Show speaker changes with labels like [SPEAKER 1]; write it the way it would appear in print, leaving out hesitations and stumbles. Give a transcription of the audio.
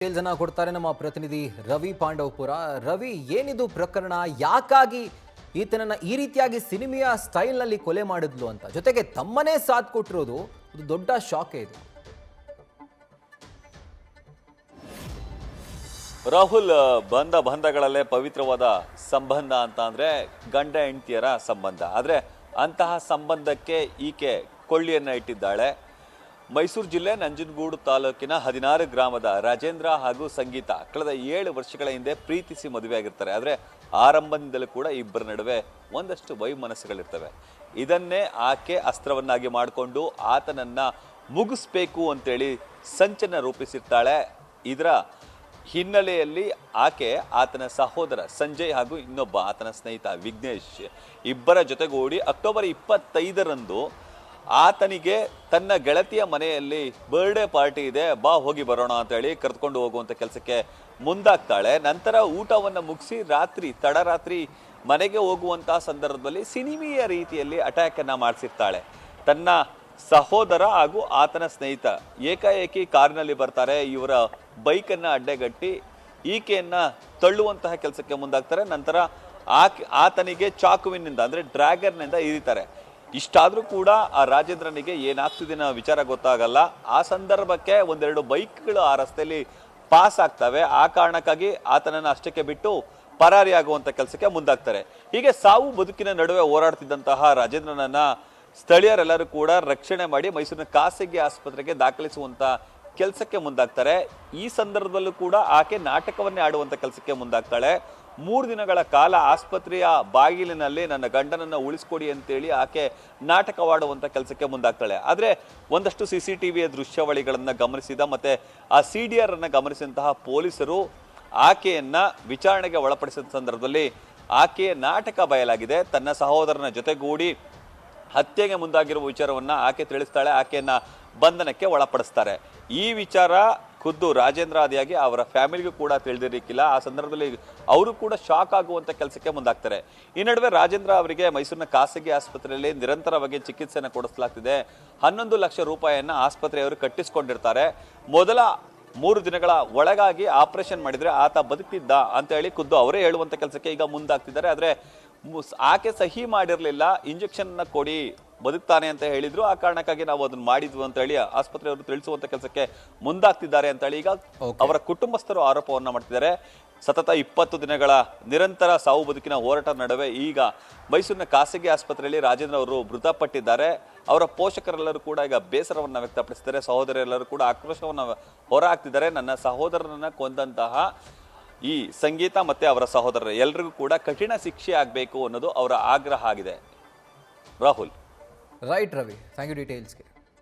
[SPEAKER 1] Details ಅನ್ನ ಕೊಡ್ತಾರೆ ನಮ್ಮ ಪ್ರತಿನಿಧಿ ರವಿ ಪಾಂಡವಪುರ. ರವಿ, ಏನಿದು ಪ್ರಕರಣ? ಯಾಕಾಗಿ ಈತನನ್ನ ಈ ರೀತಿಯಾಗಿ ಸಿನಿಮೆಯ ಸ್ಟೈಲ್ ನಲ್ಲಿ ಕೊಲೆ ಮಾಡಿದ್ಲು ಅಂತ, ಜೊತೆಗೆ ತಮ್ಮನೇ ಸಾಥ್ ಕೊಟ್ಟಿರೋದು ಒಂದು ದೊಡ್ಡ ಶಾಕೆ ಇದು.
[SPEAKER 2] ರಾಹುಲ್, ಬಂಧಗಳಲ್ಲೇ ಪವಿತ್ರವಾದ ಸಂಬಂಧ ಅಂತ ಅಂದ್ರೆ ಗಂಡ ಹೆಂಡತಿಯರ ಸಂಬಂಧ. ಆದ್ರೆ ಅಂತಹ ಸಂಬಂಧಕ್ಕೆ ಈಕೆ ಕೊಳ್ಳಿಯನ್ನ ಇಟ್ಟಿದ್ದಾಳೆ. ಮೈಸೂರು ಜಿಲ್ಲೆ ನಂಜನಗೂಡು ತಾಲೂಕಿನ 16 ಗ್ರಾಮದ ರಾಜೇಂದ್ರ ಹಾಗೂ ಸಂಗೀತ ಕಳೆದ 7 ವರ್ಷಗಳ ಹಿಂದೆ ಪ್ರೀತಿಸಿ ಮದುವೆಯಾಗಿರ್ತಾರೆ. ಆದರೆ ಆರಂಭದಿಂದಲೂ ಕೂಡ ಇಬ್ಬರ ನಡುವೆ ಒಂದಷ್ಟು ವೈಮನಸ್ಸುಗಳಿರ್ತವೆ. ಇದನ್ನೇ ಆಕೆ ಅಸ್ತ್ರವನ್ನಾಗಿ ಮಾಡಿಕೊಂಡು ಆತನನ್ನ ಮುಗಿಸ್ಬೇಕು ಅಂತೇಳಿ ಸಂಚನ್ನ ರೂಪಿಸಿರ್ತಾಳೆ. ಇದರ ಹಿನ್ನೆಲೆಯಲ್ಲಿ ಆಕೆ ಆತನ ಸಹೋದರ ಸಂಜಯ್ ಹಾಗೂ ಇನ್ನೊಬ್ಬ ಆತನ ಸ್ನೇಹಿತ ವಿಘ್ನೇಶ್ ಇಬ್ಬರ ಜೊತೆಗೂಡಿ ಅಕ್ಟೋಬರ್ 25ರಂದು ಆತನಿಗೆ ತನ್ನ ಗೆಳತಿಯ ಮನೆಯಲ್ಲಿ ಬರ್ಡೇ ಪಾರ್ಟಿ ಇದೆ, ಬಾ ಹೋಗಿ ಬರೋಣ ಅಂತ ಹೇಳಿ ಕರೆದುಕೊಂಡು ಹೋಗುವಂತ ಕೆಲಸಕ್ಕೆ ಮುಂದಾಗ್ತಾಳೆ. ನಂತರ ಊಟವನ್ನು ಮುಗಿಸಿ ತಡರಾತ್ರಿ ಮನೆಗೆ ಹೋಗುವಂತಹ ಸಂದರ್ಭದಲ್ಲಿ ಸಿನಿಮೀಯ ರೀತಿಯಲ್ಲಿ ಅಟ್ಯಾಕ್ ಅನ್ನ ಮಾಡಿಸಿರ್ತಾಳೆ. ತನ್ನ ಸಹೋದರ ಹಾಗೂ ಆತನ ಸ್ನೇಹಿತ ಏಕಾಏಕಿ ಕಾರಿನಲ್ಲಿ ಬರ್ತಾರೆ. ಇವರ ಬೈಕನ್ನ ಅಡ್ಡಗಟ್ಟಿ ಈಕೆಯನ್ನ ತಳ್ಳುವಂತಹ ಕೆಲಸಕ್ಕೆ ಮುಂದಾಗ್ತಾರೆ. ನಂತರ ಆತನಿಗೆ ಚಾಕುವಿನಿಂದ ಅಂದ್ರೆ ಡ್ರ್ಯಾಗರ್ನಿಂದ ಇರಿತಾರೆ. ಇಷ್ಟಾದ್ರೂ ಕೂಡ ಆ ರಾಜೇಂದ್ರನಿಗೆ ಏನಾಗ್ತಿದೆ ಅನ್ನೋ ವಿಚಾರ ಗೊತ್ತಾಗಲ್ಲ. ಆ ಸಂದರ್ಭಕ್ಕೆ ಒಂದೆರಡು ಬೈಕ್ಗಳು ಆ ರಸ್ತೆಯಲ್ಲಿ ಪಾಸ್ ಆಗ್ತವೆ. ಆ ಕಾರಣಕ್ಕಾಗಿ ಆತನನ್ನ ಅಷ್ಟಕ್ಕೆ ಬಿಟ್ಟು ಪರಾರಿಯಾಗುವಂತ ಕೆಲಸಕ್ಕೆ ಮುಂದಾಗ್ತಾರೆ. ಹೀಗೆ ಸಾವು ಬದುಕಿನ ನಡುವೆ ಹೋರಾಡ್ತಿದ್ದಂತಹ ರಾಜೇಂದ್ರನನ್ನ ಸ್ಥಳೀಯರೆಲ್ಲರೂ ಕೂಡ ರಕ್ಷಣೆ ಮಾಡಿ ಮೈಸೂರಿನ ಖಾಸಗಿ ಆಸ್ಪತ್ರೆಗೆ ದಾಖಲಿಸುವಂತ ಕೆಲಸಕ್ಕೆ ಮುಂದಾಗ್ತಾರೆ. ಈ ಸಂದರ್ಭದಲ್ಲೂ ಕೂಡ ಆಕೆ ನಾಟಕವನ್ನೇ ಆಡುವಂತ ಕೆಲಸಕ್ಕೆ ಮುಂದಾಗ್ತಾಳೆ. 3 ದಿನಗಳ ಕಾಲ ಆಸ್ಪತ್ರೆಯ ಬಾಗಿಲಿನಲ್ಲಿ ನನ್ನ ಗಂಡನನ್ನ ಉಳಿಸ್ಕೊಡಿ ಅಂತೇಳಿ ಆಕೆ ನಾಟಕವಾಡುವಂತ ಕೆಲಸಕ್ಕೆ ಮುಂದಾಗ್ತಾಳೆ. ಆದ್ರೆ ಒಂದಷ್ಟು CCTVಯ ದೃಶ್ಯಾವಳಿಗಳನ್ನ ಗಮನಿಸಿದ ಮತ್ತೆ ಆ CDR ಅನ್ನ ಗಮನಿಸಿದಂತಹ ಪೊಲೀಸರು ಆಕೆಯನ್ನ ವಿಚಾರಣೆಗೆ ಒಳಪಡಿಸಿದ ಸಂದರ್ಭದಲ್ಲಿ ಆಕೆಯ ನಾಟಕ ಬಯಲಾಗಿದೆ. ತನ್ನ ಸಹೋದರನ ಜೊತೆಗೂಡಿ ಹತ್ಯೆಗೆ ಮುಂದಾಗಿರುವ ವಿಚಾರವನ್ನ ಆಕೆ ತಿಳಿಸ್ತಾಳೆ. ಆಕೆಯನ್ನ ಬಂಧನಕ್ಕೆ ಒಳಪಡಿಸ್ತಾರೆ. ಈ ವಿಚಾರ ಖುದ್ದು ರಾಜೇಂದ್ರ ಆದಿಯಾಗಿ ಅವರ ಫ್ಯಾಮಿಲಿಗೂ ಕೂಡ ತಿಳಿದಿರಲಿಕ್ಕಿಲ್ಲ. ಆ ಸಂದರ್ಭದಲ್ಲಿ ಅವರು ಕೂಡ ಶಾಕ್ ಆಗುವಂತ ಕೆಲಸಕ್ಕೆ ಮುಂದಾಗ್ತಾರೆ. ಈ ನಡುವೆ ರಾಜೇಂದ್ರ ಅವರಿಗೆ ಮೈಸೂರಿನ ಖಾಸಗಿ ಆಸ್ಪತ್ರೆಯಲ್ಲಿ ನಿರಂತರವಾಗಿ ಚಿಕಿತ್ಸೆಯನ್ನು ಕೊಡಿಸಲಾಗ್ತಿದೆ. 11 ಲಕ್ಷ ರೂಪಾಯಿಯನ್ನ ಆಸ್ಪತ್ರೆಯವರು ಕಟ್ಟಿಸಿಕೊಂಡಿರ್ತಾರೆ. ಮೊದಲ 3 ದಿನಗಳ ಒಳಗಾಗಿ ಆಪರೇಷನ್ ಮಾಡಿದ್ರೆ ಆತ ಬದುಕಿದ್ದ ಅಂತ ಹೇಳಿ ಖುದ್ದು ಅವರೇ ಹೇಳುವಂತ ಕೆಲಸಕ್ಕೆ ಈಗ ಮುಂದಾಗ್ತಿದ್ದಾರೆ. ಆದ್ರೆ ಆಕೆ ಸಹಿ ಮಾಡಿರ್ಲಿಲ್ಲ. ಇಂಜೆಕ್ಷನ್ ಕೊಡಿ ಬದುಕ್ತಾನೆ ಅಂತ ಹೇಳಿದ್ರು. ಆ ಕಾರಣಕ್ಕಾಗಿ ನಾವು ಅದನ್ನ ಮಾಡಿದ್ವಿ ಅಂತ ಹೇಳಿ ಆಸ್ಪತ್ರೆಯವರು ತಿಳಿಸುವಂತ ಕೆಲಸಕ್ಕೆ ಮುಂದಾಗ್ತಿದ್ದಾರೆ ಅಂತ ಹೇಳಿ ಈಗ ಅವರ ಕುಟುಂಬಸ್ಥರು ಆರೋಪವನ್ನ ಮಾಡ್ತಿದ್ದಾರೆ. ಸತತ 20 ದಿನಗಳ ನಿರಂತರ ಸಾವು ಬದುಕಿನ ಹೋರಾಟ ನಡುವೆ ಈಗ ಮೈಸೂರಿನ ಖಾಸಗಿ ಆಸ್ಪತ್ರೆಯಲ್ಲಿ ರಾಜೇಂದ್ರ ಅವರು ಮೃತಪಟ್ಟಿದ್ದಾರೆ. ಅವರ ಪೋಷಕರೆಲ್ಲರೂ ಕೂಡ ಈಗ ಬೇಸರವನ್ನ ವ್ಯಕ್ತಪಡಿಸಿದ್ದಾರೆ. ಸಹೋದರಿಯರೆಲ್ಲರೂ ಕೂಡ ಆಕ್ರೋಶವನ್ನ ಹೊರ ಹಾಕ್ತಿದ್ದಾರೆ. ನನ್ನ ಸಹೋದರನನ್ನ ಕೊಂದಂತಹ ಈ ಸಂಗೀತ ಮತ್ತೆ ಅವರ ಸಹೋದರರು ಎಲ್ರಿಗೂ ಕೂಡ ಕಠಿಣ ಶಿಕ್ಷೆ ಆಗಬೇಕು ಅನ್ನೋದು ಅವರ ಆಗ್ರಹ ಆಗಿದೆ. Rahul.
[SPEAKER 1] Right Ravi, thank you ಡೀಟೇಲ್ಸ್ಗೆ.